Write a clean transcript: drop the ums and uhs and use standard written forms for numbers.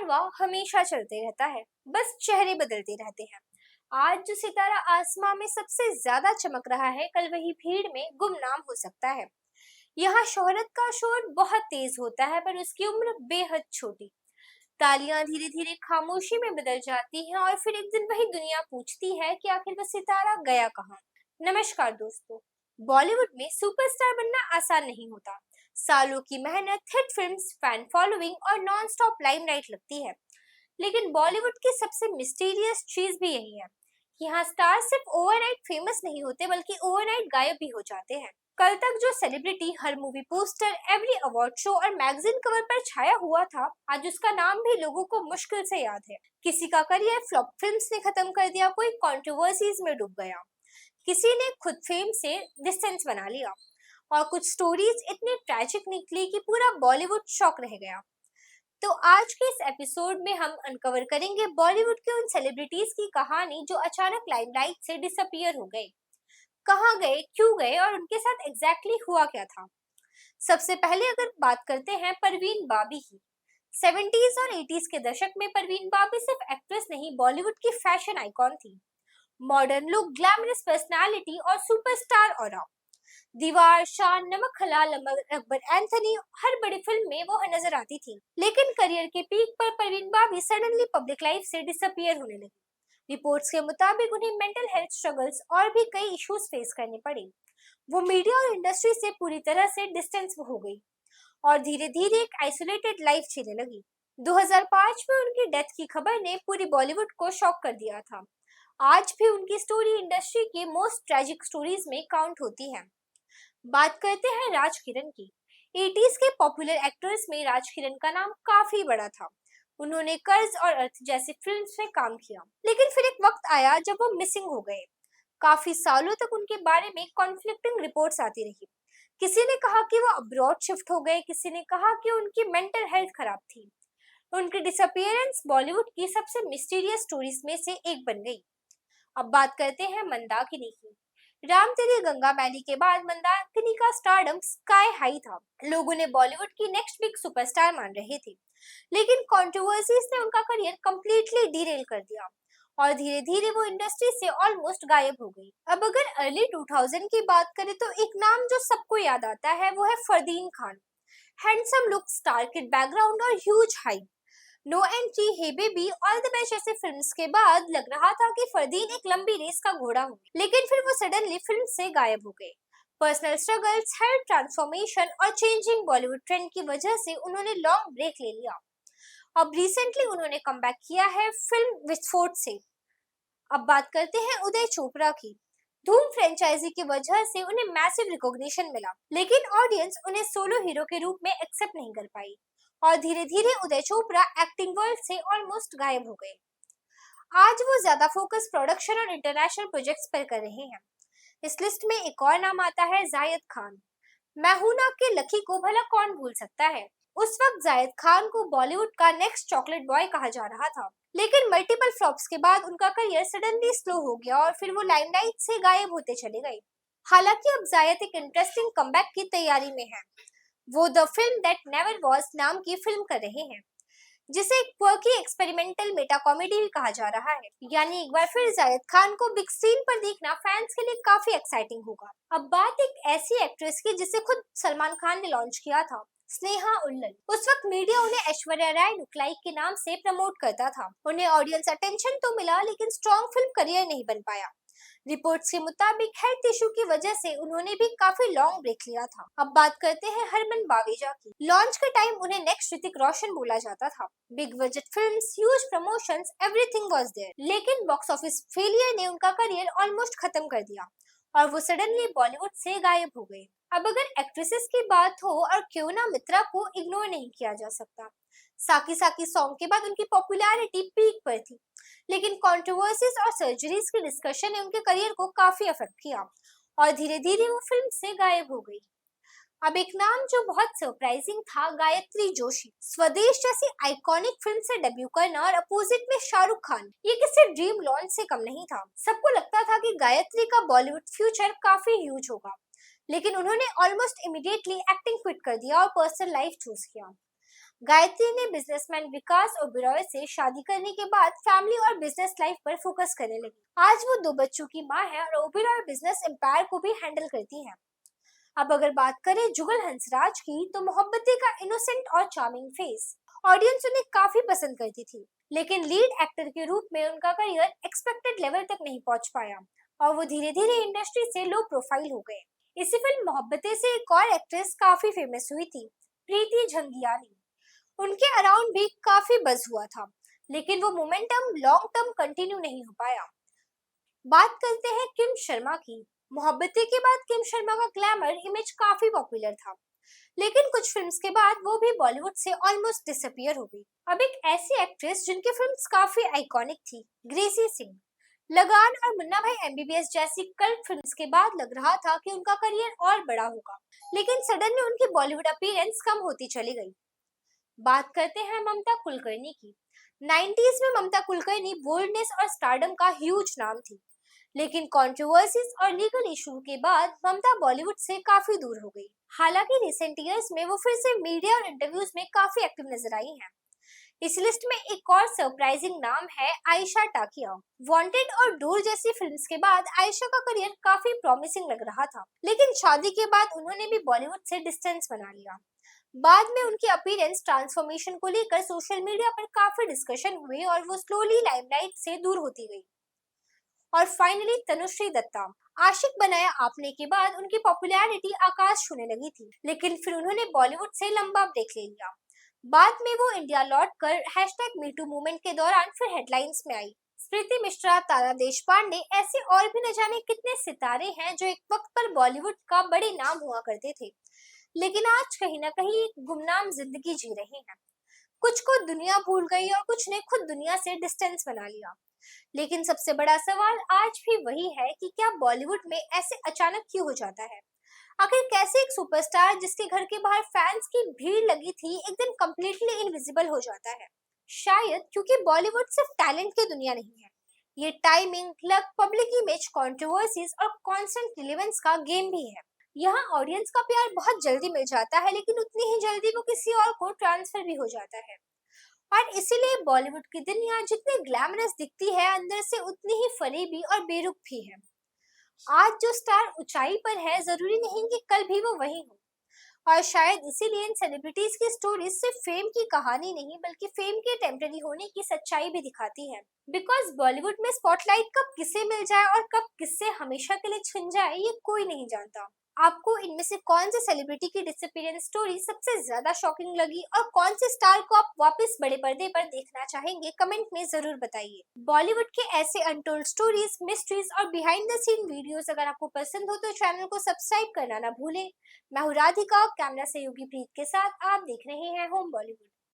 कारवां हमेशा चलते रहता है, बस चेहरे बदलते रहते हैं। आज जो सितारा आसमां में सबसे ज्यादा चमक रहा है, कल वही भीड़ में गुमनाम हो सकता है। यहाँ शोहरत का शोर बहुत तेज होता है, पर उसकी उम्र बेहद छोटी। तालियां धीरे धीरे खामोशी में बदल जाती हैं और फिर एक दिन वही दुनिया पूछती है कि आखिर वह सितारा गया कहाँ। नमस्कार दोस्तों। बॉलीवुड में सुपरस्टार बनना आसान नहीं होता। सालों की मेहनत, हिट फिल्म्स, फैन फॉलोइंग और नॉन स्टॉप लाइमलाइट लगती है। लेकिन बॉलीवुड की सबसे मिस्टीरियस चीज भी यही है कि यहाँ स्टार सिर्फ ओवरनाइट फेमस नहीं होते, बल्कि ओवरनाइट गायब भी हो जाते हैं। कल तक जो सेलिब्रिटी हर movie poster, every award show और मैगजीन कवर पर छाया हुआ था, आज उसका नाम भी लोगों को मुश्किल से याद है। किसी का करियर फ्लॉप फिल्म्स ने खत्म कर दिया, कोई कंट्रोवर्सीज में डूब गया, किसी ने खुद फेम से डिस्टेंस बना लिया, और कुछ स्टोरीज इतनी ट्रैजिक निकली कि पूरा बॉलीवुड शॉक रह गया। तो आज के इस एपिसोड में हम अनकवर करेंगे बॉलीवुड के उन सेलिब्रिटीज की कहानी जो अचानक लाइमलाइट से डिसअपियर हो गए। कहाँ गए, क्यों गए और उनके साथ एग्जैक्टली हुआ क्या था। सबसे पहले अगर बात करते हैं परवीन बाबी की। 70s और 80s के दशक में परवीन बाबी सिर्फ एक्ट्रेस नहीं, बॉलीवुड की फैशन आइकॉन थी। मॉडर्न लुक, ग्लैमरस पर्सनालिटी और सुपरस्टार ऑरा। दीवार, शान, नमक हलाल, अकबर एंथनी, हर बड़ी फिल्म में वो नजर आती थी। लेकिन करियर के पीक पर परवीन बाबी सडनली पब्लिक लाइफ से डिसअपियर होने लगी। रिपोर्ट्स के मुताबिक उन्हें मेंटल हेल्थ स्ट्रगल्स और भी कई इश्यूज फेस करने पड़े। वो मीडिया और इंडस्ट्री से पूरी तरह से डिस्टेंस हो गई और धीरे धीरे एक आइसोलेटेड लाइफ जीने लगी। 2005 में उनकी डेथ की खबर ने पूरी बॉलीवुड को शॉक कर दिया था। आज भी उनकी स्टोरी इंडस्ट्री की मोस्ट ट्रेजिक स्टोरीज में काउंट होती है। बात करते हैं राज किरण की। 80s के पॉपुलर एक्टर्स में राज किरण का नाम काफी बड़ा था। उन्होंने कर्ज और अर्थ जैसी फिल्म्स में काम किया, लेकिन फिर एक वक्त आया जब वो मिसिंग हो गए। काफी सालों तक उनके बारे में कॉन्फ्लिक्टिंग रिपोर्ट्स आती रही। किसी ने कहा कि वो अब्रॉड शिफ्ट हो गए, किसी ने कहा कि उनकी मेंटल हेल्थ खराब थी। उनकी डिसअपियरेंस बॉलीवुड की सबसे मिस्टीरियस स्टोरीज में से एक बन गई। अब बात करते हैं मंदाकिनी की। राम तेरी गंगा मैली के बाद मंदाकिनी का स्टारडम स्काई हाई था। लोग उन्हें बॉलीवुड की नेक्स्ट बिग सुपरस्टार मान रहे थे, लेकिन कंट्रोवर्सीज ने उनका करियर कंप्लीटली डीरेल कर दिया और धीरे धीरे वो इंडस्ट्री से ऑलमोस्ट गायब हो गई। अब अगर अर्ली 2000 की बात करें तो एक नाम जो सबको याद आता है वो है Fardeen Khan. Handsome look, star kid background और huge hype. No Entry, Hey Baby, All the Best जैसे फिल्म्स के बाद लग रहा था कि फरदीन एक लंबी रेस का घोड़ा होंगे, लेकिन फिर वो सडनली फिल्म से गायब हो गए। पर्सनल स्ट्रगल्स, हेल्थ ट्रांसफॉर्मेशन और चेंजिंग बॉलीवुड ट्रेंड की वजह से उन्होंने लॉन्ग ब्रेक ले लिया। अब रिसेंटली उन्होंने कमबैक किया है फिल्म विस्फोट से। अब बात करते हैं उदय चोपड़ा की। धूम फ्रेंचाइजी की वजह से उन्हें मैसिव रिकॉग्निशन मिला, लेकिन ऑडियंस उन्हें सोलो हीरो के रूप में एक्सेप्ट नहीं कर पाई और धीरे धीरे उदय चोपड़ा एक्टिंग वर्ल्ड से ऑलमोस्ट गायब हो गए। आज वो ज्यादा फोकस प्रोडक्शन और इंटरनेशनल प्रोजेक्ट्स पर कर रहे हैं। इस लिस्ट में एक और नाम आता है जायद खान। मैं हूं ना के लकी को भला कौन भूल सकता है। उस वक्त जायद खान को बॉलीवुड का नेक्स्ट चॉकलेट बॉय कहा जा रहा था, लेकिन मल्टीपल फ्लॉप्स के बाद उनका करियर सडनली स्लो हो गया और फिर वो लाइमलाइट से गायब होते चले गए। हालांकि अब जायद एक इंटरेस्टिंग कमबैक की तैयारी में है। वो the film that never was नाम की फिल्म कर रहे हैं, जिसे एक क्वर्की एक्सपेरिमेंटल मेटा कॉमेडी भी कहा जा रहा है। यानी एक बार फिर जायद खान को बिग स्क्रीन पर देखना फैंस के लिए काफी एक्साइटिंग होगा। अब बात एक ऐसी एक्ट्रेस की जिसे खुद सलमान खान ने लॉन्च किया था, स्नेहा उल्लन। उस वक्त मीडिया उन्हें ऐश्वर्या राय लुकलाइक के नाम से प्रमोट करता था। उन्हें ऑडियंस अटेंशन तो मिला, लेकिन स्ट्रॉन्ग फिल्म करियर नहीं बन पाया। रिपोर्ट्स के मुताबिक हेल्थ इशू की वजह से उन्होंने भी काफी लॉन्ग ब्रेक लिया था। अब बात करते हैं हरमन बावेजा की। लॉन्च के टाइम उन्हें नेक्स्ट ऋतिक रोशन बोला जाता था। Big budget films, huge promotions, everything was there. लेकिन बॉक्स ऑफिस फेलियर ने उनका करियर ऑलमोस्ट खत्म कर दिया और वो सडनली बॉलीवुड से गायब हो गए। अब अगर एक्ट्रेसेस की बात हो, और क्यों ना मित्रा को इग्नोर नहीं किया जा सकता। साकी साकी सॉन्ग के बाद उनकी पॉपुलैरिटी पीक पर थी, लेकिन कंट्रोवर्सीज और सर्जरीज की डिस्कशन ने उनके करियर को काफी अफेक्ट किया और धीरे धीरे वो फिल्म से गायब हो गई। अब एक नाम जो बहुत सरप्राइजिंग था, गायत्री जोशी। स्वदेश जैसी आइकॉनिक फिल्म से डेब्यू करना और अपोजिट में शाहरुख खान, ये किसी ड्रीम लॉन्च से कम नहीं था। सबको लगता था कि गायत्री का बॉलीवुड फ्यूचर काफी ह्यूज होगा, लेकिन उन्होंने ऑलमोस्ट इमीडिएटली एक्टिंग क्विट कर दिया और पर्सनल लाइफ चूज किया। गायत्री ने बिजनेसमैन विकास ओबेरॉय से शादी करने के बाद फैमिली और बिजनेस लाइफ पर फोकस करने लगी। आज वो 2 बच्चों की मां है और ओबेरॉय बिजनेस एम्पायर को भी हैंडल करती हैं। अब अगर बात करें जुगल हंसराज की, तो मोहब्बती का इनोसेंट और चार्मिंग फेस ऑडियंस उन्हें काफी पसंद करती थी, लेकिन लीड एक्टर के रूप में उनका करियर एक्सपेक्टेड लेवल तक नहीं पहुंच पाया और वो धीरे धीरे इंडस्ट्री से लो प्रोफाइल हो गए। इसी फिल्म मोहब्बतें से एक और एक्ट्रेस काफी फेमस हुई थी, प्रीति झंगियानी। उनके अराउंड भी काफी बज़ हुआ था, लेकिन वो मोमेंटम लॉन्ग टर्म कंटिन्यू नहीं हो पाया। बात करते हैं किम शर्मा की। मोहब्बतें के बाद किम शर्मा का ग्लैमर इमेज काफी पॉपुलर था, लेकिन कुछ फिल्म्स के बाद वो भी बॉलीवुड से ऑलमोस्ट डिसअपियर हो गई। अब एक ऐसी एक्ट्रेस जिनकी फिल्म्स काफी आइकॉनिक थी, ग्रेसी सिंह। लगान और मुन्ना भाई एमबीबीएस जैसी कल्ट फिल्म्स के बाद लग रहा था कि उनका करियर और बड़ा होगा, लेकिन सडनली उनकी बॉलीवुड अपीयरेंस कम होती चली गई। बात करते हैं ममता कुलकर्णी की। 90s में ममता कुलकर्णी बोल्डनेस और स्टारडम का ह्यूज नाम थी, लेकिन कंट्रोवर्सीज और लीगल इशू के बाद ममता बॉलीवुड से काफी दूर हो गई। हालांकि रिसेंट ईयर्स में वो फिर से मीडिया और इंटरव्यूज में काफी एक्टिव नजर आई हैं। इस लिस्ट में एक और सरप्राइजिंग नाम है आयशा टाकिया। वांटेड और डोर जैसी फिल्म्स के बाद आयशा का करियर काफी प्रॉमिसिंग लग रहा था, लेकिन शादी के बाद उन्होंने भी बॉलीवुड से डिस्टेंस बना लिया। बाद में उनकी अपीयरेंस ट्रांसफॉर्मेशन को लेकर सोशल मीडिया पर काफी डिस्कशन हुए और वो स्लोली लाइमलाइट से दूर होती गई। और फाइनली तनुश्री दत्ता। आशिक बनाया आपने के बाद उनकी पॉपुलैरिटी आकाश छूने लगी थी, लेकिन फिर उन्होंने बॉलीवुड से लंबा ब्रेक ले लिया। बाद में वो इंडिया लौट कर #मीटू मूवमेंट के दौरान फिर हेडलाइंस में आई। स्मृति मिश्रा, तारा देशपांडे, ऐसे और भी न जाने कितने सितारे हैं जो एक वक्त पर बॉलीवुड का बड़े नाम हुआ करते थे, लेकिन आज कहीं ना कहीं एक गुमनाम जिंदगी जी रहे हैं। कुछ को दुनिया भूल गई और कुछ ने खुद दुनिया से डिस्टेंस बना लिया। लेकिन सबसे बड़ा सवाल आज भी वही है कि क्या बॉलीवुड में ऐसे अचानक क्यों हो जाता है? आखिर कैसे एक सुपरस्टार जिसके घर के बाहर फैंस की भीड़ लगी थी एक दिन कंप्लीटली इनविजिबल हो जाता है? शायद क्योंकि बॉलीवुड सिर्फ टैलेंट की दुनिया नहीं है, ये timing, luck, public image, controversies और कांस्टेंट रिलेवेंस का गेम भी है। यहाँ ऑडियंस का प्यार बहुत जल्दी मिल जाता है, लेकिन उतनी ही जल्दी वो किसी और को ट्रांसफर भी हो जाता है। और इसीलिए बॉलीवुड की दुनिया जितनी ग्लैमरस दिखती है, अंदर से उतनी ही फरेबी और बेरुख भी है। आज जो स्टार ऊंचाई पर है, जरूरी नहीं कि कल भी वो वही हो। और शायद इसीलिए इन सेलिब्रिटीज की स्टोरीज सिर्फ फेम की कहानी नहीं, बल्कि फेम के टेम्पररी होने की सच्चाई भी दिखाती है। बिकॉज बॉलीवुड में स्पॉटलाइट कब किसे मिल जाए और कब किससे हमेशा के लिए छिन जाए, ये कोई नहीं जानता। आपको इनमें से कौन से सेलिब्रिटी की डिसअपीयरेंस स्टोरी सबसे ज्यादा शॉकिंग लगी और कौन से स्टार को आप वापस बड़े पर्दे पर देखना चाहेंगे, कमेंट में जरूर बताइए। बॉलीवुड के ऐसे अनटोल्ड स्टोरीज, मिस्ट्रीज और बिहाइंड द सीन वीडियोस अगर आपको पसंद हो तो चैनल को सब्सक्राइब करना ना भूलें। मैं हूँ राधिका, कैमरा सहयोगी प्रीत के साथ। आप देख रहे हैं होम बॉलीवुड।